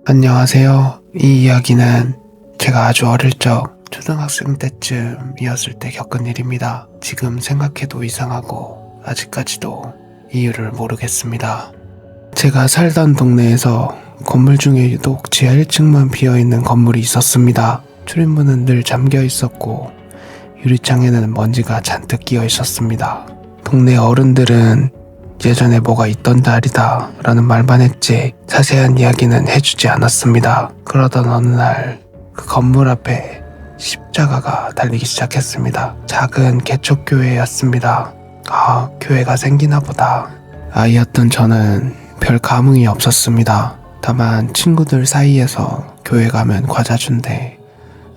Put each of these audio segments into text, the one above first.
안녕하세요. 이 이야기는 제가 아주 어릴 적 초등학생 때쯤이었을 때 겪은 일입니다. 지금 생각해도 이상하고 아직까지도 이유를 모르겠습니다. 제가 살던 동네에서 건물 중에 유독 지하 1층만 비어있는 건물이 있었습니다. 출입문은 늘 잠겨 있었고 유리창에는 먼지가 잔뜩 끼어 있었습니다. 동네 어른들은 예전에 뭐가 있던 자리다 라는 말만 했지 자세한 이야기는 해주지 않았습니다. 그러던 어느 날 그 건물 앞에 십자가가 달리기 시작했습니다. 작은 개척교회였습니다. 아, 교회가 생기나 보다. 아이였던 저는 별 감흥이 없었습니다. 다만 친구들 사이에서 교회 가면 과자 준대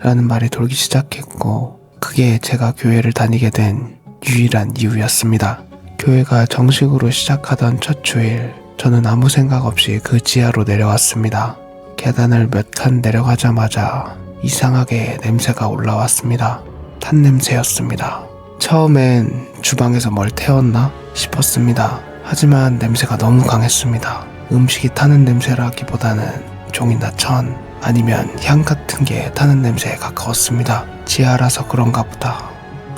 라는 말이 돌기 시작했고 그게 제가 교회를 다니게 된 유일한 이유였습니다. 교회가 정식으로 시작하던 첫 주일, 저는 아무 생각 없이 그 지하로 내려왔습니다. 계단을 몇 칸 내려가자마자 이상하게 냄새가 올라왔습니다. 탄 냄새였습니다. 처음엔 주방에서 뭘 태웠나 싶었습니다. 하지만 냄새가 너무 강했습니다. 음식이 타는 냄새라기보다는 종이나 천 아니면 향 같은 게 타는 냄새에 가까웠습니다. 지하라서 그런가 보다.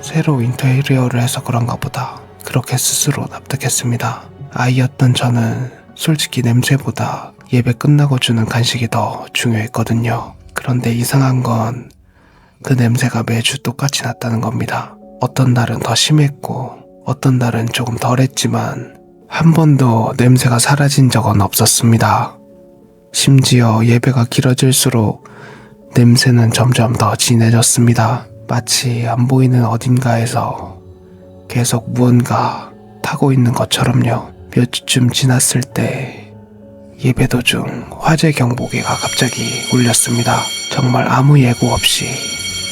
새로 인테리어를 해서 그런가 보다. 그렇게 스스로 납득했습니다. 아이였던 저는 솔직히 냄새보다 예배 끝나고 주는 간식이 더 중요했거든요. 그런데 이상한 건 그 냄새가 매주 똑같이 났다는 겁니다. 어떤 날은 더 심했고 어떤 날은 조금 덜했지만 한 번도 냄새가 사라진 적은 없었습니다. 심지어 예배가 길어질수록 냄새는 점점 더 진해졌습니다. 마치 안 보이는 어딘가에서 계속 무언가 타고 있는 것처럼요. 몇 주쯤 지났을 때 예배 도중 화재 경보기가 갑자기 울렸습니다. 정말 아무 예고 없이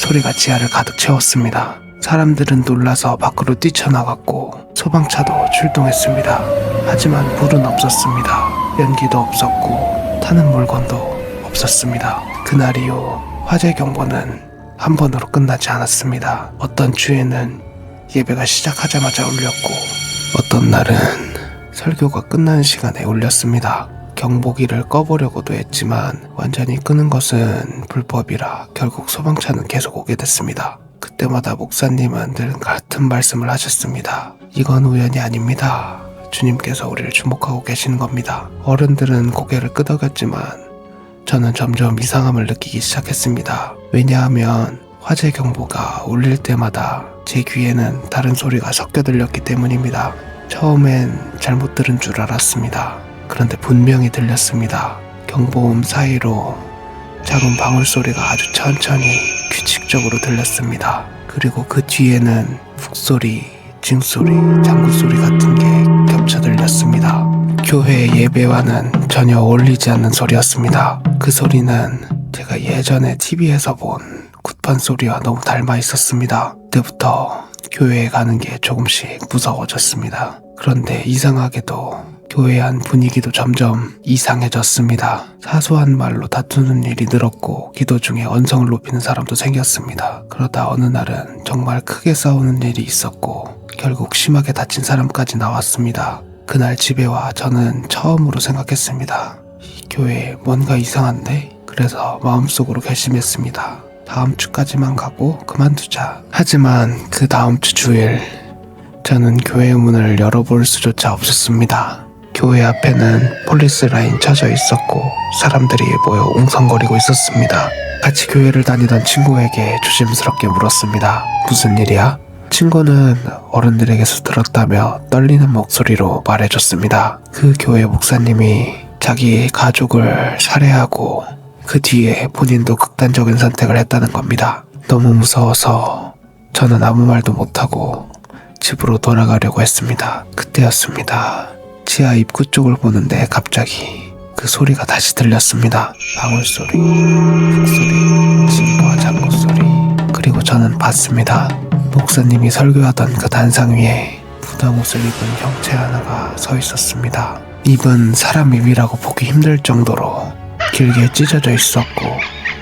소리가 지하를 가득 채웠습니다. 사람들은 놀라서 밖으로 뛰쳐나갔고 소방차도 출동했습니다. 하지만 불은 없었습니다. 연기도 없었고 타는 물건도 없었습니다. 그날 이후 화재 경보는 한 번으로 끝나지 않았습니다. 어떤 주에는 예배가 시작하자마자 울렸고 어떤 날은 설교가 끝나는 시간에 울렸습니다. 경보기를 꺼보려고도 했지만 완전히 끄는 것은 불법이라 결국 소방차는 계속 오게 됐습니다. 그때마다 목사님은 늘 같은 말씀을 하셨습니다. 이건 우연이 아닙니다. 주님께서 우리를 주목하고 계시는 겁니다. 어른들은 고개를 끄덕였지만 저는 점점 이상함을 느끼기 시작했습니다. 왜냐하면 화재 경보가 울릴 때마다 제 귀에는 다른 소리가 섞여 들렸기 때문입니다. 처음엔 잘못 들은 줄 알았습니다. 그런데 분명히 들렸습니다. 경보음 사이로 작은 방울소리가 아주 천천히 규칙적으로 들렸습니다. 그리고 그 뒤에는 북소리, 징소리, 장구소리 같은 게 겹쳐 들렸습니다. 교회 예배와는 전혀 어울리지 않는 소리였습니다. 그 소리는 제가 예전에 TV에서 본 굿판 소리와 너무 닮아 있었습니다. 그때부터 교회에 가는 게 조금씩 무서워졌습니다. 그런데 이상하게도 교회 안 분위기도 점점 이상해졌습니다. 사소한 말로 다투는 일이 늘었고 기도 중에 언성을 높이는 사람도 생겼습니다. 그러다 어느 날은 정말 크게 싸우는 일이 있었고 결국 심하게 다친 사람까지 나왔습니다. 그날 집에 와 저는 처음으로 생각했습니다. 이 교회에 뭔가 이상한데? 그래서 마음속으로 결심했습니다. 다음 주까지만 가고 그만두자. 하지만 그 다음 주 주일 저는 교회 문을 열어볼 수조차 없었습니다. 교회 앞에는 폴리스 라인 쳐져 있었고 사람들이 모여 웅성거리고 있었습니다. 같이 교회를 다니던 친구에게 조심스럽게 물었습니다. 무슨 일이야? 친구는 어른들에게서 들었다며 떨리는 목소리로 말해줬습니다. 그 교회 목사님이 자기 가족을 살해하고 그 뒤에 본인도 극단적인 선택을 했다는 겁니다. 너무 무서워서 저는 아무 말도 못하고 집으로 돌아가려고 했습니다. 그때였습니다. 지하 입구 쪽을 보는데 갑자기 그 소리가 다시 들렸습니다. 방울소리, 북소리, 징과 장구소리. 그리고 저는 봤습니다. 목사님이 설교하던 그 단상 위에 부당옷을 입은 형체 하나가 서 있었습니다. 입은 사람 입이라고 보기 힘들 정도로 길게 찢어져 있었고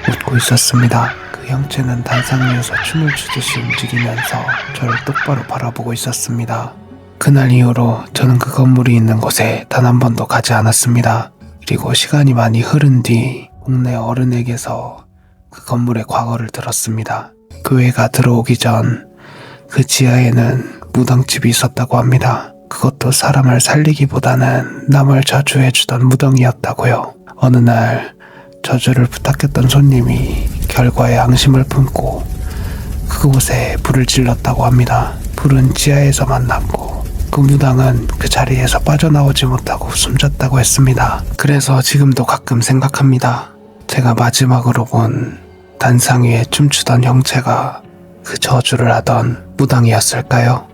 웃고 있었습니다. 그 그 형체는 단상 위에서 춤을 추듯이 움직이면서 저를 똑바로 바라보고 있었습니다. 그날 이후로 저는 그 건물이 있는 곳에 단 한 번도 가지 않았습니다. 그리고 시간이 많이 흐른 뒤 동네 어른에게서 그 건물의 과거를 들었습니다. 교회가 들어오기 전 그 지하에는 무당집이 있었다고 합니다. 그것도 사람을 살리기보다는 남을 저주해주던 무덤이었다고요. 어느 날 저주를 부탁했던 손님이 결과에 앙심을 품고 그곳에 불을 질렀다고 합니다. 불은 지하에서 만났고 그 무당은 그 자리에서 빠져나오지 못하고 숨졌다고 했습니다. 그래서 지금도 가끔 생각합니다. 제가 마지막으로 본 단상 위에 춤추던 형체가 그 저주를 하던 무당이었을까요?